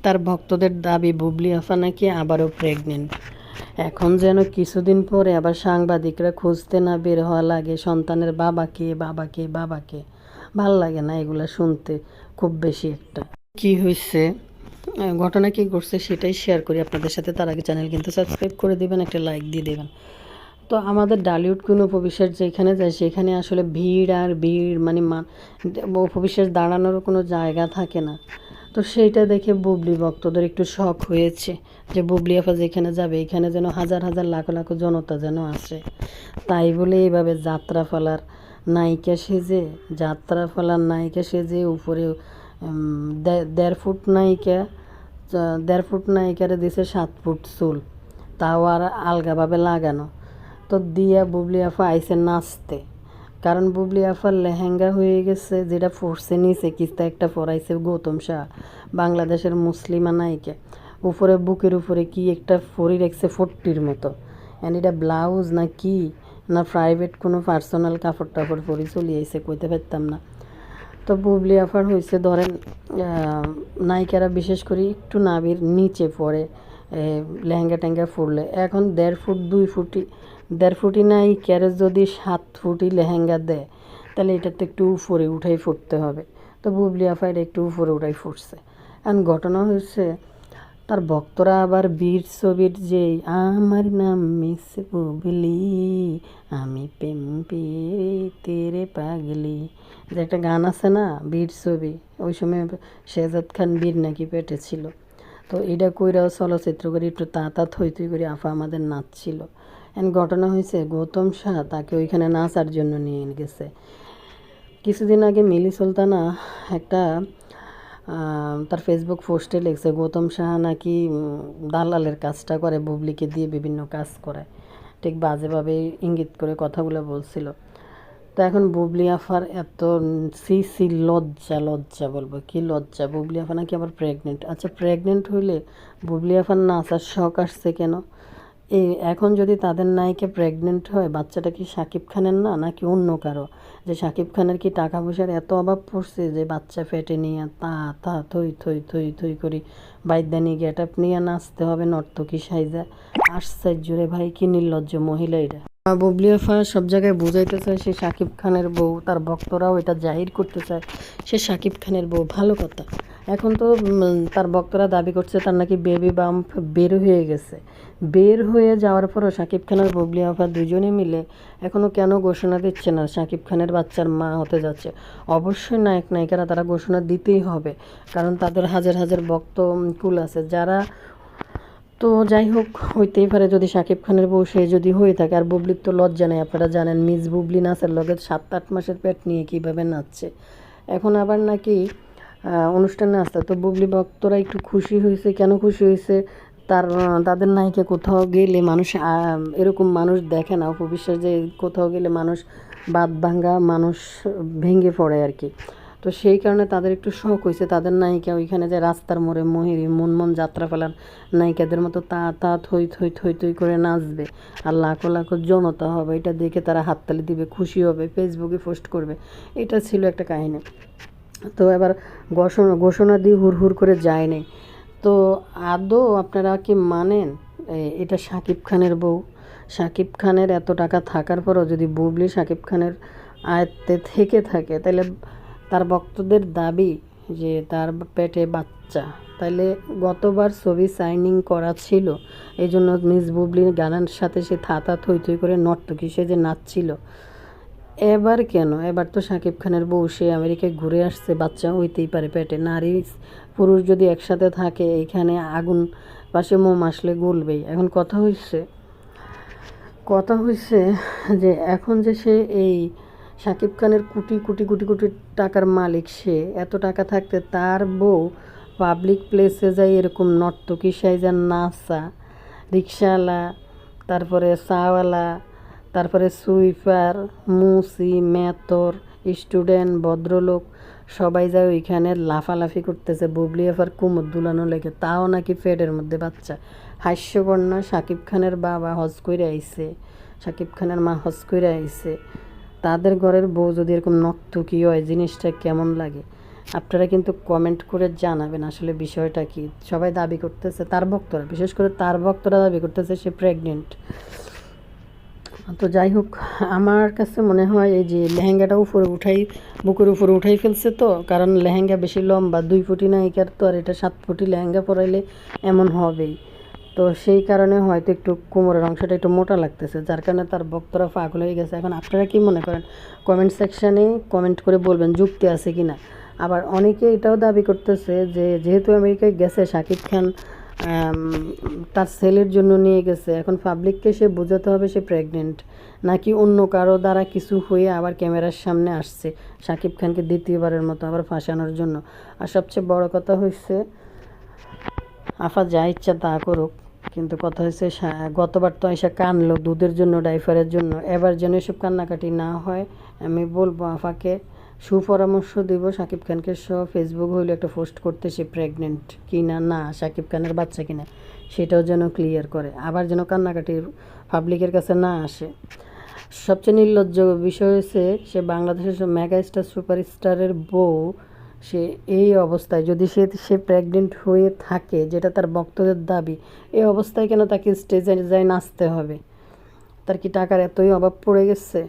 তার ভক্তদের দাবি বুবলি আফা নাকি আবারও প্রেগনেন্ট। এখন যেন কিছুদিন পরে আবার সাংবাদিকরা খুঁজতে না বের হওয়া লাগে সন্তানের বাবাকে বাবাকে বাবাকে। ভাল লাগে না এগুলা শুনতে খুব বেশি একটা। কি হয়েছে, ঘটনা কি ঘটছে সেটাই শেয়ার করি আপনাদের সাথে। তার আগে চ্যানেল কিন্তু সাবস্ক্রাইব করে দেবেন, একটা লাইক দিয়ে দেবেন। তো আমাদের ডালিউড কুইন উপবিশ্বাস যেখানে যায় সেখানে আসলে ভিড় আর ভিড়, মানে উপবিশ্বাস দাঁড়ানোরও কোনো জায়গা থাকে না। তো সেইটা দেখে বুবলি ভক্তদের একটু শখ হয়েছে যে বুবলি আফা যেখানে যাবে এখানে যেন হাজার হাজার লাখ লাখ জনতা যেন আসে। তাই বলে এইভাবে যাত্রা সেজে উপরে 1.5 ফুট নায়িকারে দিছে 7 ফুট চুল, তাও আর আলগাভাবে লাগানো। তো দিয়া বুবলি আফা আইসে নাচতে, কারণ বুবলি আফার লেহেঙ্গা হয়ে গেছে, যেটা ফোরসে নিচে কিস্তা একটা পরাইছে গৌতম শাহ, বাংলাদেশের মুসলিমা নায়িকা। উপরে বুকের উপরে কি একটা ফরি রেখেছে 40-র মতো। অ্যান্ড এটা ব্লাউজ না কি না প্রাইভেট কোনো পার্সোনাল কাপড় টাপড় পরি চলিয়েছে, কইতে পারতাম না। তো বুবলি আফার হয়েছে ধরেন নায়িকারা বিশেষ করে একটু নাভির নিচে পড়ে লেহেঙ্গা টেঙ্গা ফুললে। এখন 1.5 ফুটি নায়িকার যদি 7 ফুটি লেহেঙ্গা দেয় তাহলে এটা তো একটু উপরে উঠাই ফুটতে হবে। তো বুবলি আফা এটা একটু উপরে উঠাই ফুটছে। এখন ঘটনা হয়েছে তার ভক্তরা আবার বীর ছবির যে আমার নাম মিস বুবলি আমি প্রেম পেয়ে তেরে পাগলি, যে একটা গান আছে না বীর ছবি, ওই সময় শেহজাদ খান বীর নাকি পেটে ছিল। তো এটা কইরাও চলচ্চিত্র করে একটু তা থই করে আফা আমাদের নাচছিল। এন্ড ঘটনা হয়েছে গৌতম শাহ তাকে ওইখানে নাচার জন্য নিয়ে গেছে। কিছুদিন আগে মিলি সুলতানা একটা তার ফেসবুক পোস্টে লিখছে গৌতম শাহ নাকি দালালের কাজটা করে, বুবলিকে দিয়ে বিভিন্ন কাজ করায়, ঠিক বাজেভাবে ইঙ্গিত করে কথাগুলো বলছিল। তো এখন বুবলি আফার এত সি লজ্জা বলবো কি লজ্জা, বুবলি আফা নাকি আবার প্রেগনেন্ট। আচ্ছা প্রেগনেন্ট হইলে বুবলি আফার নাচার শখ আসছে কেন? এখন যদি তাদের নায়িকা প্রেগনেন্ট হয় বাচ্চাটা কি শাকিব খানের না নাকি অন্য কারো? যে শাকিব খানের কি টাকা পয়সার এত অভাব পড়ছে যে বাচ্চা ফেটে নিয়ে তা থই করি বাইদানি গেট আপ নিয়ে নাচতে হবে নর্তকী সাইজা? আশ্চর্য রে ভাই, কি নির্লজ্জ মহিলা এটা। বুবলি আফা সব জায়গায় বুঝাইতে চায় সে শাকিব খানের বউ, তার ভক্তরাও এটা জাহির করতে চায় সে শাকিব খানের বউ, ভালো কথা। এখন তো তার ভক্তরা দাবি করছে তার নাকি বেবি বাম্প বের হয়ে যাওয়ার পরও শাকিব খান আর বুবলি আফা দুজনে মিলে এখনও কেন ঘোষণা দিচ্ছে না শাকিব খানের বাচ্চার মা হতে যাচ্ছে? অবশ্যই নায়ক নায়িকারা তারা ঘোষণা দিতেই হবে, কারণ তাদের হাজার হাজার ভক্ত কুল আছে যারা। তো যাই হোক, হইতেই পারে যদি শাকিব খানের বউ সে যদি হয়ে থাকে। আর বুবলির তো লজ্জা নেই, আপনারা জানেন মিস বুবলি নাচের লগে 7-8 মাসের পেট নিয়ে কীভাবে নাচছে। এখন আবার নাকি অনুষ্ঠানে আসতে। তো বুবলি ভক্তরা একটু খুশি হয়েছে। কেন খুশি হয়েছে? তাদের নায়িকা কোথাও গেলে মানুষ এরকম মানুষ দেখে না, উপবিশ্বাস যে কোথাও গেলে মানুষ বাদ ভাঙ্গা মানুষ ভেঙে পড়ে আর কি। তো সেই কারণে তাদের একটু শখ হয়েছে তাদের নায়িকা ওইখানে যে রাস্তার মোড়ে মহিরি মন যাত্রা ফেলার নায়িকাদের মতো তা থই করে নাচবে আর লাখো লাখো জনতা হবে, এটা দেখে তারা হাততালি দিবে, খুশি হবে, ফেসবুকে পোস্ট করবে। এটা ছিল একটা কাহিনী। তো এবার ঘোষণা দিয়ে হুড় করে যায় নাই। তো আদৌ আপনারা কি মানেন এটা শাকিব খানের বউ? শাকিব খানের এত টাকা থাকার পরও যদি বুবলি শাকিব খানের আয়ত্তে থেকে থাকে তাহলে তার ভক্তদের দাবি যে তার পেটে বাচ্চা, তাইলে গতবার ছবি সাইনিং করা ছিল, এই জন্য মিস বুবলির গানের সাথে সে থই করে নর্তকী সে যে নাচছিল। এবার কেন? এবার তো শাকিব খানের বউ সে আমেরিকায় ঘুরে আসছে, বাচ্চা হইতেই পারে পেটে। নারী পুরুষ যদি একসাথে থাকে এখানে আগুন পাশে মোম আসলে গলবেই। এখন কথা হইছে যে এখন যে সে এই শাকিব খানের কোটি টাকার মালিক, সে এত টাকা থাকতে তার বউ পাবলিক প্লেসে যায় এরকম নর্তকী সাইজার নাচা, রিক্সাওয়ালা, তারপরে চাওয়ালা, তারপরে সুইপার, মুসি, মেতর, স্টুডেন্ট, ভদ্রলোক সবাই যায় ওইখানে লাফালাফি করতেছে বুবলি আফার কুমোর দুলানো লেগে, তাও নাকি পেটের মধ্যে বাচ্চা। হাস্যকর না? শাকিব খানের বাবা হজ করে আইছে, শাকিব খানের মা হজ করে আইছে, তাদের ঘরের বউ যদি এরকম নর্তকী হয় জিনিসটা কেমন লাগে? আপনারা কিন্তু কমেন্ট করে জানাবেন আসলে বিষয়টা কি। সবাই দাবি করতেছে, তার ভক্তরা, বিশেষ করে তার ভক্তরা দাবি করতেছে সে প্রেগনেন্ট। তো যাই হোক, আমার কাছে মনে হয় এই যে লেহেঙ্গাটা বুকের উপরে উঠাই ফেলছে, তো কারণ লেহেঙ্গা বেশি লম্বা, 2 ফুটি নায়িকার তো আর এটা 7 ফুটি লেহেঙ্গা পরাইলে এমন হবেই। তো সেই কারণে হয়তো একটু কোমরের অংশটা একটু মোটা লাগতেছে, যার কারণে তার ভক্তরা পাগল হয়ে গেছে। এখন আপনারা কি মনে করেন কমেন্ট সেকশানে কমেন্ট করে বলবেন যুক্তি আছে কি না। আবার অনেকে এটাও দাবি করতেছে যে যেহেতু আমেরিকায় গেছে শাকিব খান, তার ছেলের জন্য নিয়ে গেছে, এখন পাবলিককে সে বোঝাতে হবে সে প্রেগনেন্ট, নাকি অন্য কারো দ্বারা কিছু হয়ে আবার ক্যামেরার সামনে আসছে শাকিব খানকে দ্বিতীয়বারের মতো আবার ফাঁসানোর জন্য। আর সবচেয়ে বড় কথা হচ্ছে, আফা যা ইচ্ছা তা করুক, কিন্তু কথা হচ্ছে গতবার তো এসে কানলো দুধের জন্য, ডাইফারের জন্য, এবার যেন এসব কান্নাকাটি না হয়। আমি বলবো আফাকে, সুপরামর্শ দিব শাকিব খানকে সহ ফেসবুক হইলে একটা পোস্ট করতে, সে প্রেগনেন্ট কি না, না শাকিব খানের বাচ্চা কিনা সেটাও যেন ক্লিয়ার করে, আবার যেন কান্নাকাটি পাবলিকের কাছে না আসে। সবচেয়ে নির্লজ্জ বিষয় হচ্ছে সে বাংলাদেশের মেগা স্টার সুপারস্টারের বউ, সে এই অবস্থায় যদি সে প্রেগনেন্ট হয়ে থাকে, যেটা তার ভক্তদের দাবি, এই অবস্থায় কেন তাকে স্টেজে যায় নাচতে হবে? তার কি টাকার এতই অভাব পড়ে গেছে?